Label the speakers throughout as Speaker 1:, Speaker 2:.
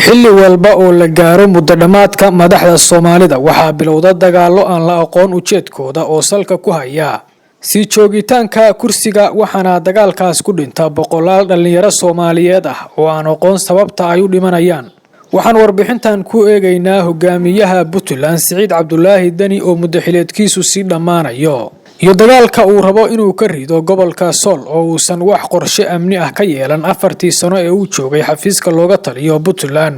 Speaker 1: xilli walba oo la gaaro muddo dhamaadka madaxda Soomaalida waxaa bilowda dagaallo aan la aqoon ujeedkooda oo salka ku haya si joogitaanka kursiga waxaana dagaalkaas ku dhinta boqolaal dhalinyaro Soomaaliyeed ah oo aan aqoon sababta ay u dhimanayaan. waxaan warbixintan ku eegaynaa hogaamiyaha Puntland Siciid Cabdullaahi Dani oo muddo xileedkiisu si dhamaanayo iyo dagaalka uu rabo inuu ka rido gobolka Sool oo uusan wax qorshe amni ah ka yeelan 4 sano ee uu joogay xafiiska looga taliyo Puntland.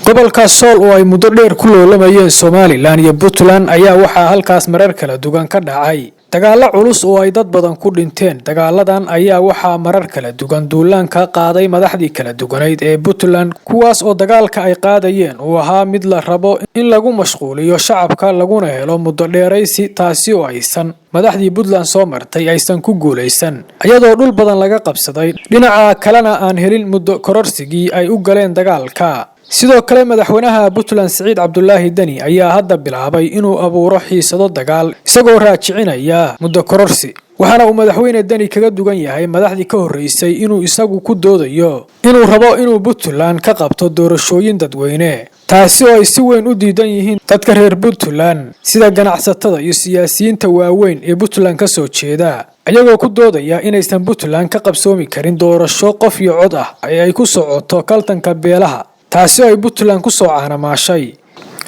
Speaker 1: gobolka Sool oo ay muddo dheer ku loolamayeen Somaliland iyo Puntland ayaa waxaa halkaas marar kala duwan ka dhacay dagaalo culus oo ay dad badan ku dhinteen. dagaaladan ayaa waxaa marar kala duwan duulaan ka qaaday madaxdii kala duwaneed ee Puntland kuwaas oo dagaalka ay qaadayeen uu ahaa mid la rabo in lagu mashquuliyo shacabka laguna helo muddo dheeraysi taasi oo aysan madaxdii Puntland soo martay aysan ku guuleysan iyadoo dhul badan laga qabsaday dhinaca kalena aan helin muddo kororsigii ay u galeen dagaalka. sidoo kale madaxweynaha Puntland Siciid Cabdullaahi Dani ayaa hadda bilaabay inuu abuuro xiisado dagaal isagoo raacicinaya muddo kororsi. waxaana uu madaxweyne Dani kaga dugan yahay madaxdii ka horeysay inuu isagu ku doodayo inuu rabo inuu Puntland ka qabto doorashooyin dadweyne taasi oo ay si weyn u diidan yihiin dadka reer Puntland sida ganacsatada iyo siyaasiyiinta waaweyn ee Puntland ka soo jeeda ayagoo ku doodaya inaysan Puntland ka qabsoomi karin doorasho qof iyo cod ah ee ay ku socoto kaltanka beelaha taasi oo ay Puntland ku soo caanamaashay.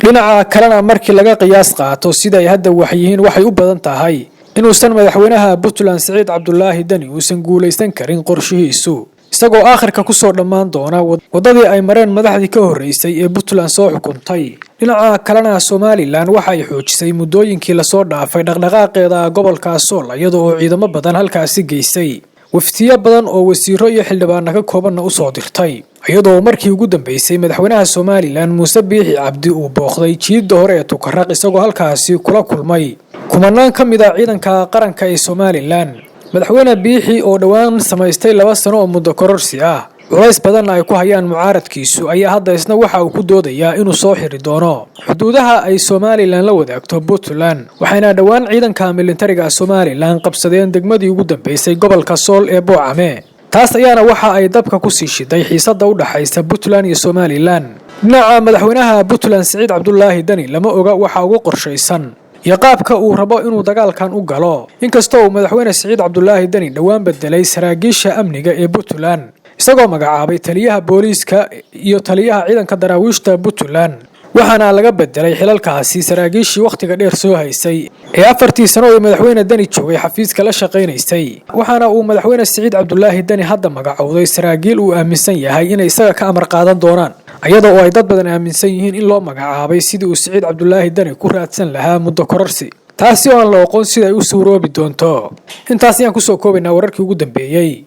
Speaker 1: dhinaca kalena markii laga qiyaas qaato sida ay hadda waxyihiin waxay u badan tahay inuusan madaxweynaha Puntland Siciid Cabdullaahi Dani uusan guuleysan karin qorshihiisu isagoo aakhirka ku soo dhamaan doona wadadii ay mareen madaxdii ka horeysay ee Puntland soo xukuntay. dhinaca kalena Somaliland waxay xoojisay muddooyinkii la soo dhaafay dhaqdhaqaaqeeda gobolka Sool iyadoo ciidamo badan halkaas geysay waftiyo badan oo wasiiro iyo xildhibaano ka kooban u soo dirtay iyadoo markii ugu dambeysay madaxweynaha Somaliland Muuse Biixi Cabdi uu booqday jiidda hore ee Tukaraq isagoo halkaasi kula kulmay kumanaan ka mid ah ciidanka qaranka ee Somaliland. madaxweyne Biixi oo dhawaan samaystay 2 sano oo muddo kororsi ah culays badan ay ku hayaan mucaaradkiisu ayaa hadda isna waxa uu ku doodayaa inuu soo xiri doono xuduudaha ay Somaliland la wadaagto Puntland waxayna dhawaan ciidanka militariga Somaliland qabsadeen degmadii ugu dambeysay gobolka Sool ee Boocame taas ayaana waxa ay dabka ku sii shiday xiisada u dhaxaysa Puntland iyo Somaliland. dhinaca madaxweynaha Puntland Siciid Cabdullaahi Dani lama oga waxa ugu qorshaysan iyo qaabka uu rabo inuu dagaalkan u galo inkastoo madaxweyne Siciid Cabdullaahi Dani dhawaan bedelay saraakiisha amniga ee Puntland isagoo magacaabay taliyaha booliiska iyo taliyaha ciidanka daraawiishta Puntland waxaana laga bedelay xilalkaasi saraakiishii waqtiga dheer soo haysay ee 4 sano ee madaxweyne Dani joogay xafiiska la shaqeynaysay. waxaana uu madaxweyne Siciid Cabdullaahi Dani hadda magacowday saraakiil uu aaminsan yahay inay isaga ka amar qaadan doonaan iyadoo ay dad badan aaminsan yihiin in loo magacaabay sidii uu Siciid Cabdullaahi Dani ku raadsan lahaa muddo kororsi taasi oo aan la aqoon sida ay u suuroobi doonto. intaas ayaan ku soo koobaynaa wararkii ugu dambeeyay.